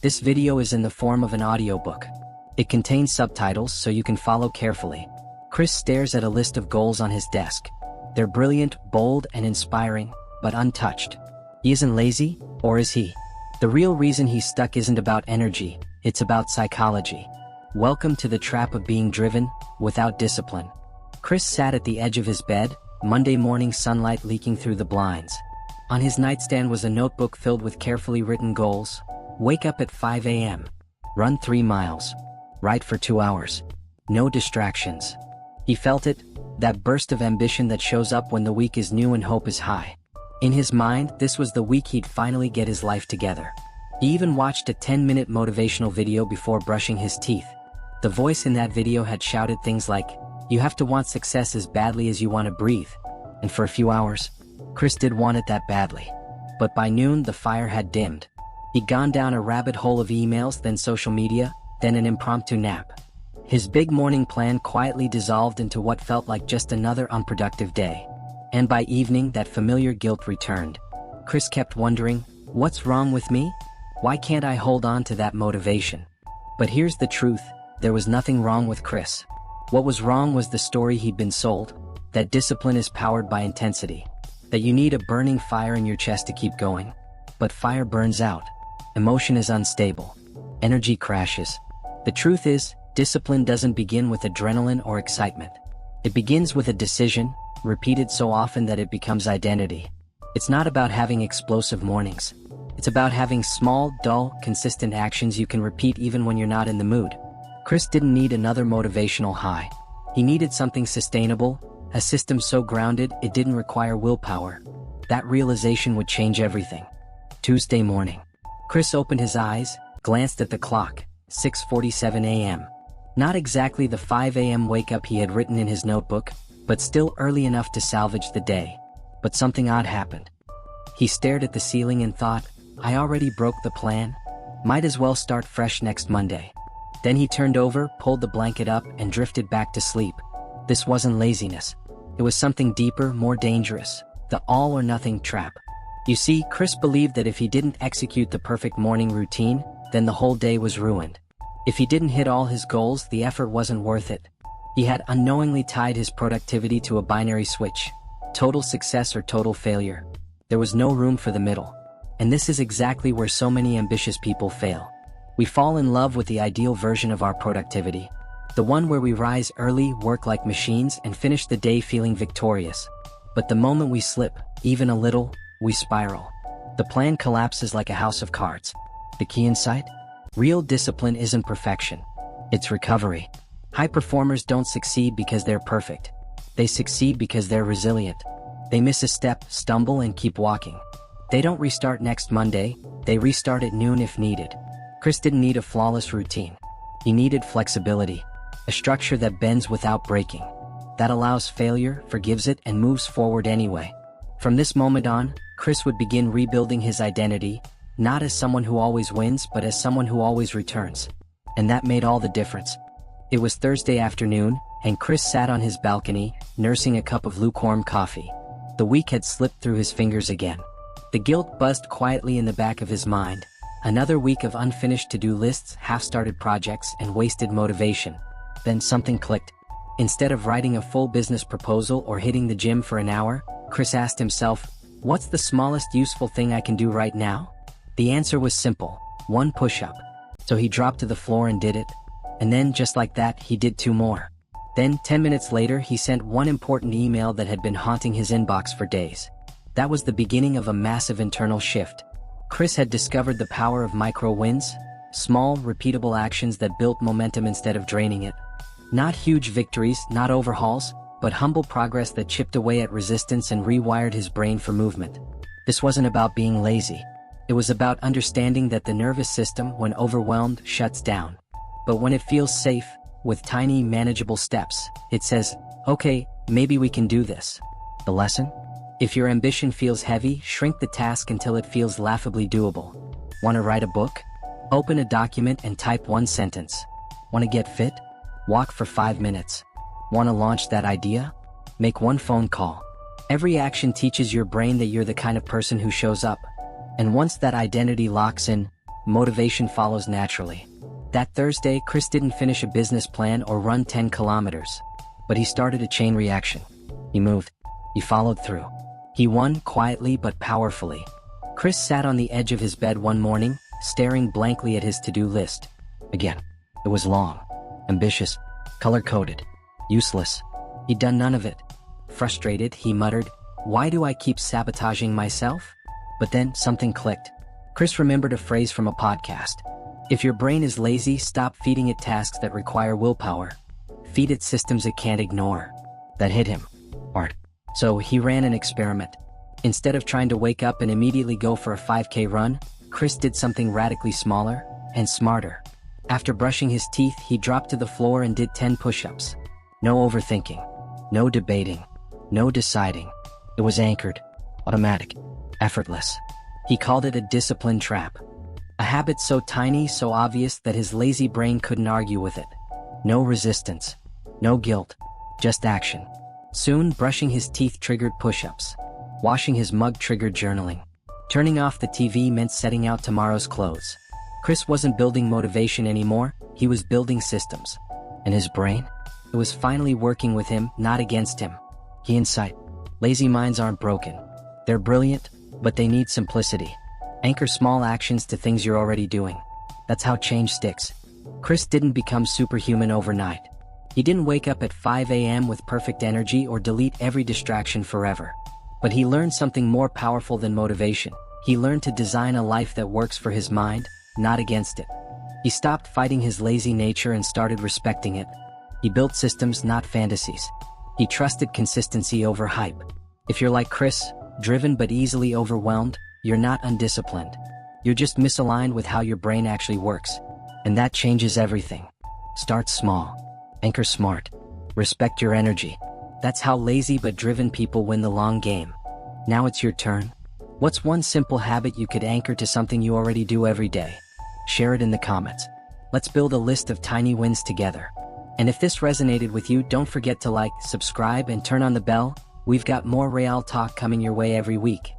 This video is in the form of an audiobook. It contains subtitles so you can follow carefully. Chris stares at a list of goals on his desk. They're brilliant, bold, and inspiring, but untouched. He isn't lazy, or is he? The real reason he's stuck isn't about energy, it's about psychology. Welcome to the trap of being driven, without discipline. Chris sat at the edge of his bed, Monday morning sunlight leaking through the blinds. On his nightstand was a notebook filled with carefully written goals. Wake up at 5 a.m. Run 3 miles. Write for 2 hours. No distractions. He felt it, that burst of ambition that shows up when the week is new and hope is high. In his mind, this was the week he'd finally get his life together. He even watched a 10-minute motivational video before brushing his teeth. The voice in that video had shouted things like, "You have to want success as badly as you want to breathe." And for a few hours, Chris did want it that badly. But by noon, the fire had dimmed. He'd gone down a rabbit hole of emails, then social media, then an impromptu nap. His big morning plan quietly dissolved into what felt like just another unproductive day. And by evening, that familiar guilt returned. Chris kept wondering, what's wrong with me? Why can't I hold on to that motivation? But here's the truth, there was nothing wrong with Chris. What was wrong was the story he'd been sold, that discipline is powered by intensity, that you need a burning fire in your chest to keep going. But fire burns out. Emotion is unstable. Energy crashes. The truth is, discipline doesn't begin with adrenaline or excitement. It begins with a decision, repeated so often that it becomes identity. It's not about having explosive mornings. It's about having small, dull, consistent actions you can repeat even when you're not in the mood. Chris didn't need another motivational high. He needed something sustainable, a system so grounded it didn't require willpower. That realization would change everything. Tuesday morning. Chris opened his eyes, glanced at the clock, 6:47 a.m. Not exactly the 5 a.m. wake-up he had written in his notebook, but still early enough to salvage the day. But something odd happened. He stared at the ceiling and thought, I already broke the plan. Might as well start fresh next Monday. Then he turned over, pulled the blanket up, and drifted back to sleep. This wasn't laziness. It was something deeper, more dangerous. The all-or-nothing trap. You see, Chris believed that if he didn't execute the perfect morning routine, then the whole day was ruined. If he didn't hit all his goals, the effort wasn't worth it. He had unknowingly tied his productivity to a binary switch. Total success or total failure. There was no room for the middle. And this is exactly where so many ambitious people fail. We fall in love with the ideal version of our productivity. The one where we rise early, work like machines, and finish the day feeling victorious. But the moment we slip, even a little, we spiral. The plan collapses like a house of cards. The key insight? Real discipline isn't perfection. It's recovery. High performers don't succeed because they're perfect. They succeed because they're resilient. They miss a step, stumble, and keep walking. They don't restart next Monday, they restart at noon if needed. Chris didn't need a flawless routine. He needed flexibility. A structure that bends without breaking. That allows failure, forgives it, and moves forward anyway. From this moment on, Chris would begin rebuilding his identity, not as someone who always wins, but as someone who always returns. And that made all the difference. It was Thursday afternoon, and Chris sat on his balcony, nursing a cup of lukewarm coffee. The week had slipped through his fingers again. The guilt buzzed quietly in the back of his mind. Another week of unfinished to-do lists, half-started projects, and wasted motivation. Then something clicked. Instead of writing a full business proposal or hitting the gym for an hour, Chris asked himself, what's the smallest useful thing I can do right now? The answer was simple, 1 push-up. So he dropped to the floor and did it. And then, just like that, he did 2 more. Then, 10 minutes later, he sent 1 important email that had been haunting his inbox for days. That was the beginning of a massive internal shift. Chris had discovered the power of micro wins, small, repeatable actions that built momentum instead of draining it. Not huge victories, not overhauls, but humble progress that chipped away at resistance and rewired his brain for movement. This wasn't about being lazy. It was about understanding that the nervous system, when overwhelmed, shuts down. But when it feels safe, with tiny, manageable steps, it says, okay, maybe we can do this. The lesson? If your ambition feels heavy, shrink the task until it feels laughably doable. Want to write a book? Open a document and type 1 sentence. Want to get fit? Walk for 5 minutes. Want to launch that idea? Make 1 phone call. Every action teaches your brain that you're the kind of person who shows up. And once that identity locks in, motivation follows naturally. That Thursday, Chris didn't finish a business plan or run 10 kilometers. But he started a chain reaction. He moved. He followed through. He won quietly but powerfully. Chris sat on the edge of his bed one morning, staring blankly at his to-do list. Again, it was long, ambitious, color-coded, useless. He'd done none of it. Frustrated, he muttered, "Why do I keep sabotaging myself?" But then something clicked. Chris remembered a phrase from a podcast. If your brain is lazy, stop feeding it tasks that require willpower. Feed it systems it can't ignore. That hit him hard. So he ran an experiment. Instead of trying to wake up and immediately go for a 5K run, Chris did something radically smaller and smarter. After brushing his teeth, he dropped to the floor and did 10 push-ups. No overthinking, no debating, no deciding. It was anchored, automatic, effortless. He called it a discipline trap. A habit so tiny, so obvious that his lazy brain couldn't argue with it. No resistance, no guilt, just action. Soon, brushing his teeth triggered push-ups. Washing his mug triggered journaling. Turning off the TV meant setting out tomorrow's clothes. Chris wasn't building motivation anymore, he was building systems. And his brain? It was finally working with him, not against him. Key insight. Lazy minds aren't broken. They're brilliant, but they need simplicity. Anchor small actions to things you're already doing. That's how change sticks. Chris didn't become superhuman overnight. He didn't wake up at 5 a.m. with perfect energy or delete every distraction forever. But he learned something more powerful than motivation. He learned to design a life that works for his mind, not against it. He stopped fighting his lazy nature and started respecting it. He built systems, not fantasies. He trusted consistency over hype. If you're like Chris, driven but easily overwhelmed, you're not undisciplined. You're just misaligned with how your brain actually works. And that changes everything. Start small. Anchor smart. Respect your energy. That's how lazy but driven people win the long game. Now it's your turn. What's one simple habit you could anchor to something you already do every day? Share it in the comments. Let's build a list of tiny wins together. And if this resonated with you, don't forget to like, subscribe, and turn on the bell. We've got more real talk coming your way every week.